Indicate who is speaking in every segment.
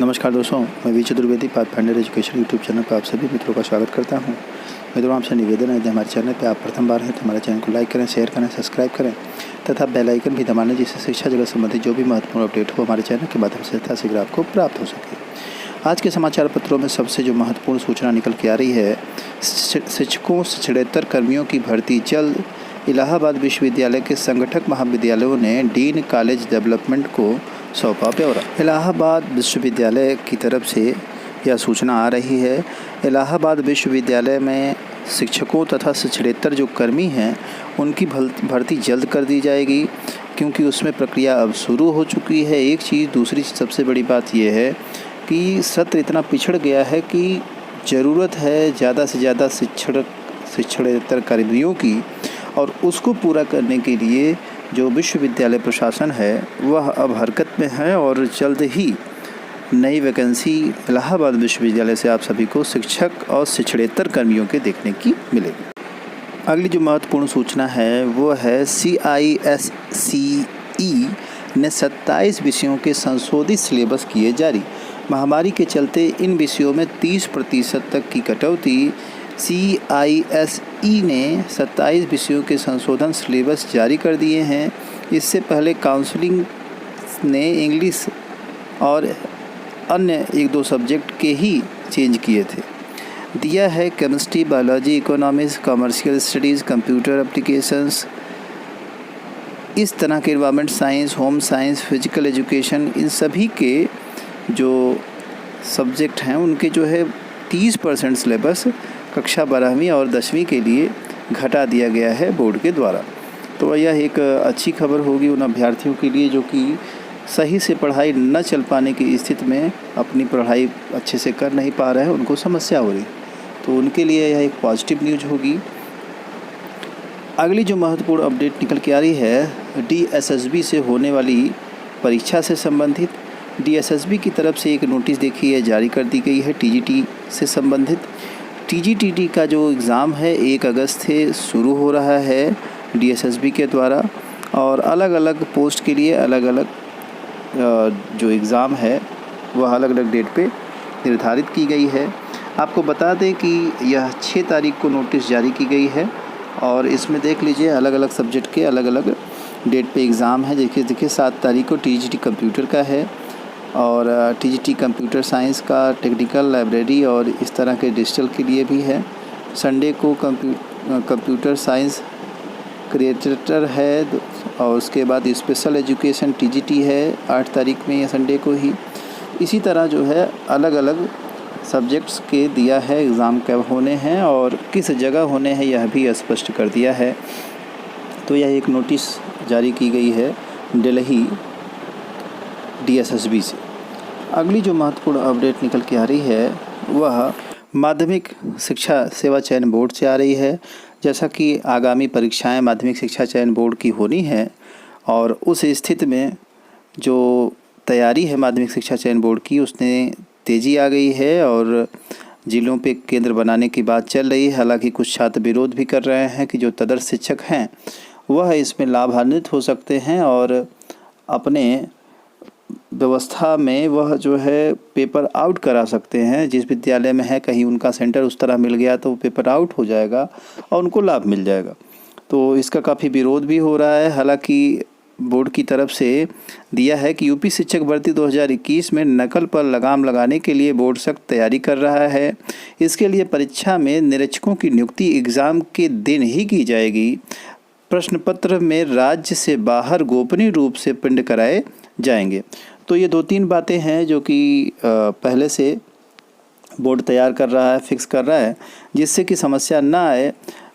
Speaker 1: नमस्कार दोस्तों, मैं V Chaturvedi pathfinder education YouTube channel पर आप सभी मित्रों का स्वागत करता हूं। मित्रों, आपसे निवेदन है, यदि हमारे चैनल पर आप प्रथम बार हैं तो हमारे चैनल को लाइक करें, शेयर करें, सब्सक्राइब करें तथा बेल आइकन भी दबाएं, जिससे शिक्षा जगत संबंधी जो भी महत्वपूर्ण अपडेट हो हमारे चैनल के माध्यम से यथाशीघ्र आपको प्राप्त हो सके। आज के समाचार पत्रों में सबसे जो महत्वपूर्ण सूचना निकल के आ रही है, शिक्षकों शिक्षणेतर कर्मियों की भर्ती जल्द। इलाहाबाद विश्वविद्यालय के संगठक महाविद्यालयों ने डीन कॉलेज डेवलपमेंट को सौंपा ब्यौरा। इलाहाबाद विश्वविद्यालय की तरफ से यह सूचना आ रही है। इलाहाबाद विश्वविद्यालय में शिक्षकों तथा शिक्षणेतर जो कर्मी हैं उनकी भर्ती जल्द कर दी जाएगी, क्योंकि उसमें प्रक्रिया अब शुरू हो चुकी है। एक चीज़, दूसरी सबसे बड़ी बात यह है कि सत्र इतना पिछड़ गया है कि ज़रूरत है ज़्यादा से ज़्यादा शिक्षणेतर कर्मियों की, और उसको पूरा करने के लिए जो विश्वविद्यालय प्रशासन है वह अब हरकत में है और जल्द ही नई वैकेंसी इलाहाबाद विश्वविद्यालय से आप सभी को शिक्षक और शिक्षणेतर कर्मियों के देखने की मिलेगी। अगली जो महत्वपूर्ण सूचना है वो है CISCE ने 27 विषयों के संशोधित सिलेबस किए जारी। महामारी के चलते इन विषयों में 30% तक की कटौती। CISE ने 27 विषयों के संशोधन सिलेबस जारी कर दिए हैं। इससे पहले काउंसिलिंग ने इंग्लिश और अन्य 1-2 सब्जेक्ट के ही चेंज किए थे। दिया है chemistry, biology, economics, commercial studies, computer applications, इस तरह के environment science, home science, physical education, इन सभी के जो सब्जेक्ट हैं उनके जो है 30% सिलेबस कक्षा 12वीं और 10वीं के लिए घटा दिया गया है बोर्ड के द्वारा। तो यह एक अच्छी खबर होगी उन अभ्यर्थियों के लिए जो कि सही से पढ़ाई न चल पाने की स्थिति में अपनी पढ़ाई अच्छे से कर नहीं पा रहे हैं, उनको समस्या हो रही, तो उनके लिए यह एक पॉजिटिव न्यूज़ होगी। अगली जो महत्वपूर्ण अपडेट निकल के आ रही है, DSSB से होने वाली परीक्षा से संबंधित। DSSB की तरफ से एक नोटिस देखी है जारी कर दी गई है TGT से संबंधित। TGT का जो एग्ज़ाम है 1 अगस्त से शुरू हो रहा है DSSB के द्वारा, और अलग अलग पोस्ट के लिए अलग अलग जो एग्ज़ाम है वह अलग अलग डेट पे निर्धारित की गई है। आपको बता दें कि यह 6 तारीख को नोटिस जारी की गई है, और इसमें देख लीजिए अलग अलग सब्जेक्ट के अलग अलग डेट पे एग्ज़ाम है। देखिए 7 तारीख को TGT कंप्यूटर का है, और TGT कंप्यूटर साइंस का, टेक्निकल, लाइब्रेरी और इस तरह के डिजिटल के लिए भी है। संडे को कंप्यूटर साइंस क्रिएटर है, और उसके बाद स्पेशल एजुकेशन TGT है 8 तारीख में या संडे को ही। इसी तरह जो है अलग अलग सब्जेक्ट्स के दिया है एग्ज़ाम कब होने हैं और किस जगह होने हैं, यह भी स्पष्ट कर दिया है। तो यह एक नोटिस जारी की गई है दिल्ली DSSB से। अगली जो महत्वपूर्ण अपडेट निकल के आ रही है वह माध्यमिक शिक्षा सेवा चयन बोर्ड से आ रही है। जैसा कि आगामी परीक्षाएं माध्यमिक शिक्षा चयन बोर्ड की होनी है, और उस स्थिति में जो तैयारी है माध्यमिक शिक्षा चयन बोर्ड की उसमें तेज़ी आ गई है, और जिलों पे केंद्र बनाने की बात चल रही है। हालांकि कुछ छात्र विरोध भी कर रहे हैं कि जो तदर्थ शिक्षक हैं वह इसमें लाभान्वित हो सकते हैं, और अपने व्यवस्था में वह जो है पेपर आउट करा सकते हैं। जिस विद्यालय में है कहीं उनका सेंटर उस तरह मिल गया तो वो पेपर आउट हो जाएगा और उनको लाभ मिल जाएगा। तो इसका काफ़ी विरोध भी हो रहा है। हालांकि बोर्ड की तरफ से दिया है कि यूपी शिक्षक भर्ती 2021 में नकल पर लगाम लगाने के लिए बोर्ड सख्त तैयारी कर रहा है। इसके लिए परीक्षा में निरीक्षकों की नियुक्ति एग्ज़ाम के दिन ही की जाएगी। प्रश्न पत्र में राज्य से बाहर गोपनीय रूप से प्रिंट कराए जाएंगे। तो ये 2-3 बातें हैं जो कि पहले से बोर्ड तैयार कर रहा है, फिक्स कर रहा है, जिससे कि समस्या ना आए।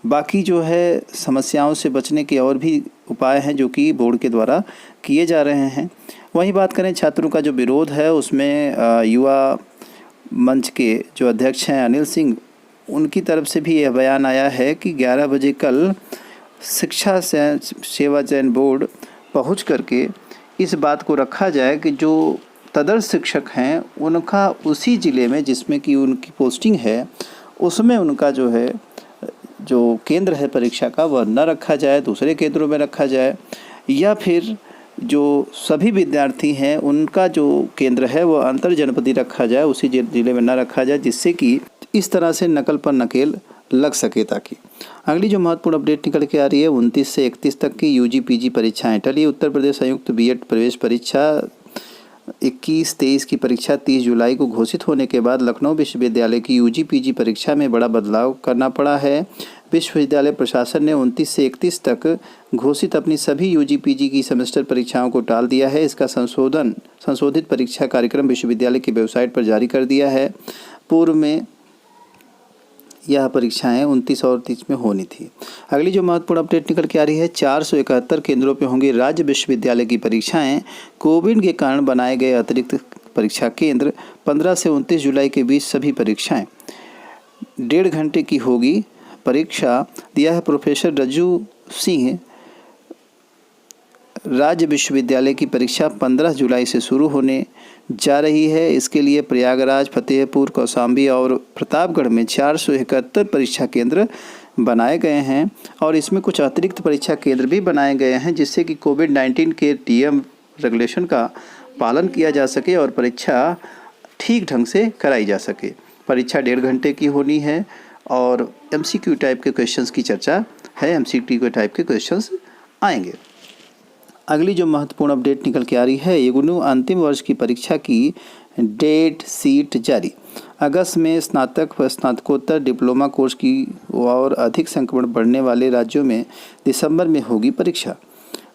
Speaker 1: बाकी जो है समस्याओं से बचने के और भी उपाय हैं जो कि बोर्ड के द्वारा किए जा रहे हैं। वहीं बात करें छात्रों का जो विरोध है, उसमें युवा मंच के जो अध्यक्ष हैं अनिल सिंह, उनकी तरफ से भी यह बयान आया है कि 11 बजे कल शिक्षा सेवा चयन बोर्ड पहुँच करके इस बात को रखा जाए कि जो तदर्थ शिक्षक हैं उनका उसी ज़िले में जिसमें कि उनकी पोस्टिंग है उसमें उनका जो है जो केंद्र है परीक्षा का वह न रखा जाए, दूसरे केंद्रों में रखा जाए, या फिर जो सभी विद्यार्थी हैं उनका जो केंद्र है वो अंतर जनपदी रखा जाए, उसी जिले में न रखा जाए, जिससे कि इस तरह से नकल पर नकेल लग सके। ताकि अगली जो महत्वपूर्ण अपडेट निकल के आ रही है, 29 से 31 तक की यूजी पीजी परीक्षाएं टली। उत्तर प्रदेश संयुक्त बीएड प्रवेश परीक्षा 21-23 की परीक्षा 30 जुलाई को घोषित होने के बाद लखनऊ विश्वविद्यालय की यूजी पीजी परीक्षा में बड़ा बदलाव करना पड़ा है। विश्वविद्यालय प्रशासन ने 29 से 31 तक घोषित अपनी सभी यूजी पीजी की सेमेस्टर परीक्षाओं को टाल दिया है। इसका संशोधित परीक्षा कार्यक्रम विश्वविद्यालय की वेबसाइट पर जारी कर दिया है। पूर्व में यह परीक्षाएं 29 और 30 में होनी थी। अगली जो महत्वपूर्ण अपडेट निकल के आ रही है, 471 केंद्रों पर होंगी राज्य विश्वविद्यालय की परीक्षाएं। कोविड के कारण बनाए गए अतिरिक्त परीक्षा केंद्र 15 से 29 जुलाई के बीच सभी परीक्षाएं 1.5 घंटे की होगी परीक्षा, दिया है प्रोफेसर रज्जू सिंह। राज्य विश्वविद्यालय की परीक्षा 15 जुलाई से शुरू होने जा रही है। इसके लिए प्रयागराज, फतेहपुर, कौशाम्बी और प्रतापगढ़ में 471 परीक्षा केंद्र बनाए गए हैं और इसमें कुछ अतिरिक्त परीक्षा केंद्र भी बनाए गए हैं, जिससे कि कोविड-19 के नियम रेगुलेशन का पालन किया जा सके और परीक्षा ठीक ढंग से कराई जा सके। परीक्षा 1.5 घंटे की होनी है और MCQ टाइप के क्वेश्चंस की चर्चा है। MCQ टाइप के क्वेश्चंस आएंगे। अगली जो महत्वपूर्ण अपडेट निकल के आ रही है, इग्नू अंतिम वर्ष की परीक्षा की डेट शीट जारी। अगस्त में स्नातक व स्नातकोत्तर डिप्लोमा कोर्स की और अधिक संक्रमण बढ़ने वाले राज्यों में दिसंबर में होगी परीक्षा।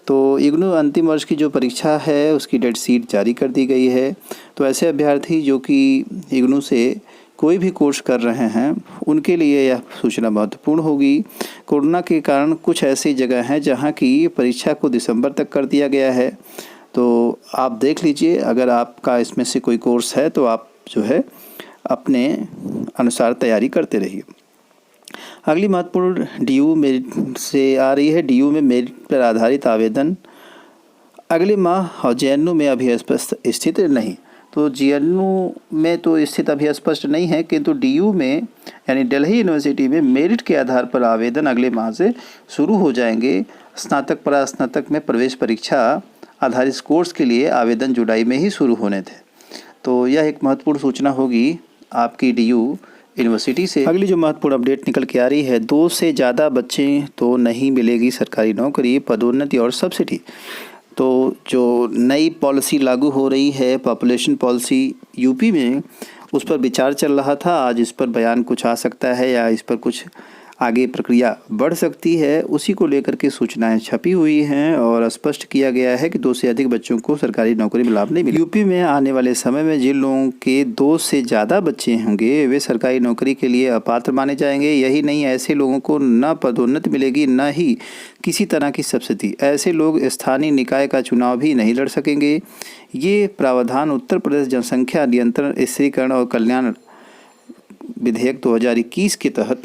Speaker 1: तो इग्नू अंतिम वर्ष की जो परीक्षा है उसकी डेट शीट जारी कर दी गई है। तो ऐसे अभ्यर्थी जो कि इग्नू से कोई भी कोर्स कर रहे हैं उनके लिए यह सूचना महत्वपूर्ण होगी। कोरोना के कारण कुछ ऐसी जगह हैं जहां की परीक्षा को दिसंबर तक कर दिया गया है, तो आप देख लीजिए। अगर आपका इसमें से कोई कोर्स है तो आप जो है अपने अनुसार तैयारी करते रहिए। अगली महत्वपूर्ण DU मेरिट से आ रही है। DU में मेरिट पर आधारित आवेदन अगले माह और JNU में अभी स्पष्ट स्थित नहीं। तो JNU में तो स्थित अभी स्पष्ट नहीं है, किंतु DU में यानी दिल्ली यूनिवर्सिटी में मेरिट के आधार पर आवेदन अगले माह से शुरू हो जाएंगे। स्नातक परास्नातक में प्रवेश परीक्षा आधारित कोर्स के लिए आवेदन जुलाई में ही शुरू होने थे। तो यह एक महत्वपूर्ण सूचना होगी आपकी DU यूनिवर्सिटी से। अगली जो महत्वपूर्ण अपडेट निकल के आ रही है, 2 से ज़्यादा बच्चे तो नहीं मिलेगी सरकारी नौकरी, पदोन्नति और सब्सिडी। तो जो नई पॉलिसी लागू हो रही है, पॉपुलेशन पॉलिसी यूपी में, उस पर विचार चल रहा था। आज इस पर बयान कुछ आ सकता है या इस पर कुछ आगे प्रक्रिया बढ़ सकती है, उसी को लेकर के सूचनाएं छपी हुई हैं और स्पष्ट किया गया है कि 2 से अधिक बच्चों को सरकारी नौकरी में लाभ नहीं मिलेगा। यूपी में आने वाले समय में जिन लोगों के 2 से ज़्यादा बच्चे होंगे वे सरकारी नौकरी के लिए अपात्र माने जाएंगे। यही नहीं, ऐसे लोगों को न पदोन्नति मिलेगी न ही किसी तरह की सब्सिडी। ऐसे लोग स्थानीय निकाय का चुनाव भी नहीं लड़ सकेंगे। ये प्रावधान उत्तर प्रदेश जनसंख्या नियंत्रण, स्त्रीकरण और कल्याण विधेयक 2021 के तहत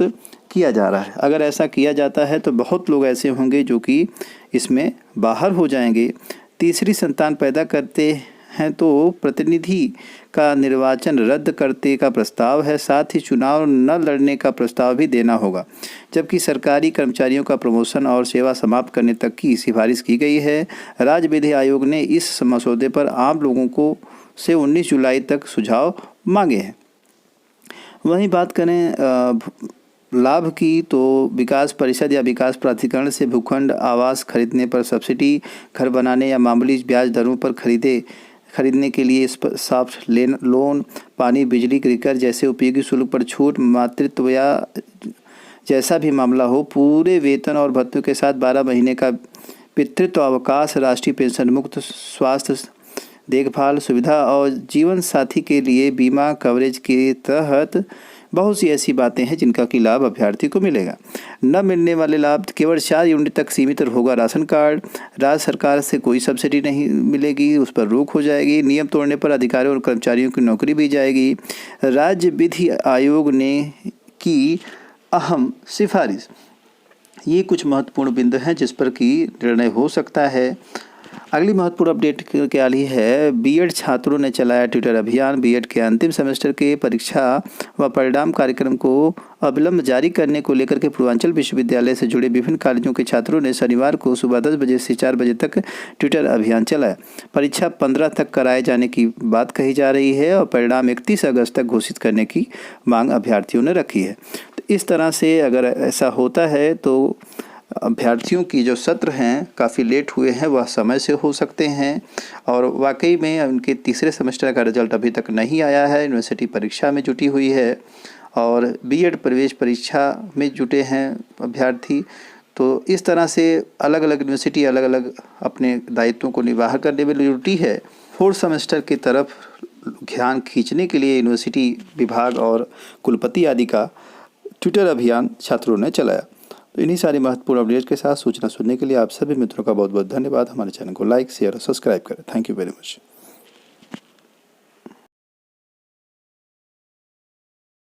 Speaker 1: किया जा रहा है। अगर ऐसा किया जाता है तो बहुत लोग ऐसे होंगे जो कि इसमें बाहर हो जाएंगे। तीसरी संतान पैदा करते हैं तो प्रतिनिधि का निर्वाचन रद्द करने का प्रस्ताव है। साथ ही चुनाव न लड़ने का प्रस्ताव भी देना होगा, जबकि सरकारी कर्मचारियों का प्रमोशन और सेवा समाप्त करने तक की सिफारिश की गई है। राज्य विधि आयोग ने इस मसौदे पर आम लोगों को से 19 जुलाई तक सुझाव मांगे हैं। वहीं बात करें लाभ की, तो विकास परिषद या विकास प्राधिकरण से भूखंड आवास खरीदने पर सब्सिडी, घर बनाने या मामूली ब्याज दरों पर खरीदने के लिए सॉफ्ट लोन, पानी, बिजली, क्रिकर जैसे उपयोगी शुल्क पर छूट, मातृत्व या जैसा भी मामला हो, पूरे वेतन और भत्तों के साथ 12 महीने का पितृत्व अवकाश, राष्ट्रीय पेंशन मुक्त स्वास्थ्य देखभाल सुविधा और जीवन साथी के लिए बीमा कवरेज के तहत बहुत सी ऐसी बातें हैं जिनका कि लाभ अभ्यर्थी को मिलेगा। न मिलने वाले लाभ केवल 4 यूनिट तक सीमित होगा। राशन कार्ड, राज्य सरकार से कोई सब्सिडी नहीं मिलेगी, उस पर रोक हो जाएगी। नियम तोड़ने पर अधिकारियों और कर्मचारियों की नौकरी भी जाएगी। राज्य विधि आयोग ने की अहम सिफारिश। ये कुछ महत्वपूर्ण बिंदु हैं जिस पर कि निर्णय हो सकता है। अगली महत्वपूर्ण अपडेट क्या आ रही है, बीएड छात्रों ने चलाया ट्विटर अभियान। बीएड के अंतिम सेमेस्टर के परीक्षा व परिणाम कार्यक्रम को अविलंब जारी करने को लेकर के पूर्वांचल विश्वविद्यालय से जुड़े विभिन्न कॉलेजों के छात्रों ने शनिवार को सुबह 10 बजे से 4 बजे तक ट्विटर अभियान चलाया। परीक्षा 15 तक कराए जाने की बात कही जा रही है और परिणाम 31 अगस्त तक घोषित करने की मांग अभ्यर्थियों ने रखी है। तो इस तरह से अगर ऐसा होता है तो अभ्यर्थियों की जो सत्र हैं काफ़ी लेट हुए हैं, वह समय से हो सकते हैं। और वाकई में उनके तीसरे सेमेस्टर का रिजल्ट अभी तक नहीं आया है। यूनिवर्सिटी परीक्षा में जुटी हुई है और बीएड प्रवेश परीक्षा में जुटे हैं अभ्यर्थी। तो इस तरह से अलग अलग यूनिवर्सिटी अलग अलग अपने दायित्वों को निर्वाह करने में जुटी है। फोर्थ सेमेस्टर की तरफ ध्यान खींचने के लिए यूनिवर्सिटी विभाग और कुलपति आदि का ट्विटर अभियान छात्रों ने चलाया। तो इन्हीं सारी महत्वपूर्ण अपडेट के साथ सूचना सुनने के लिए आप सभी मित्रों का बहुत बहुत धन्यवाद। हमारे चैनल को लाइक, शेयर और सब्सक्राइब करें। Thank you very much.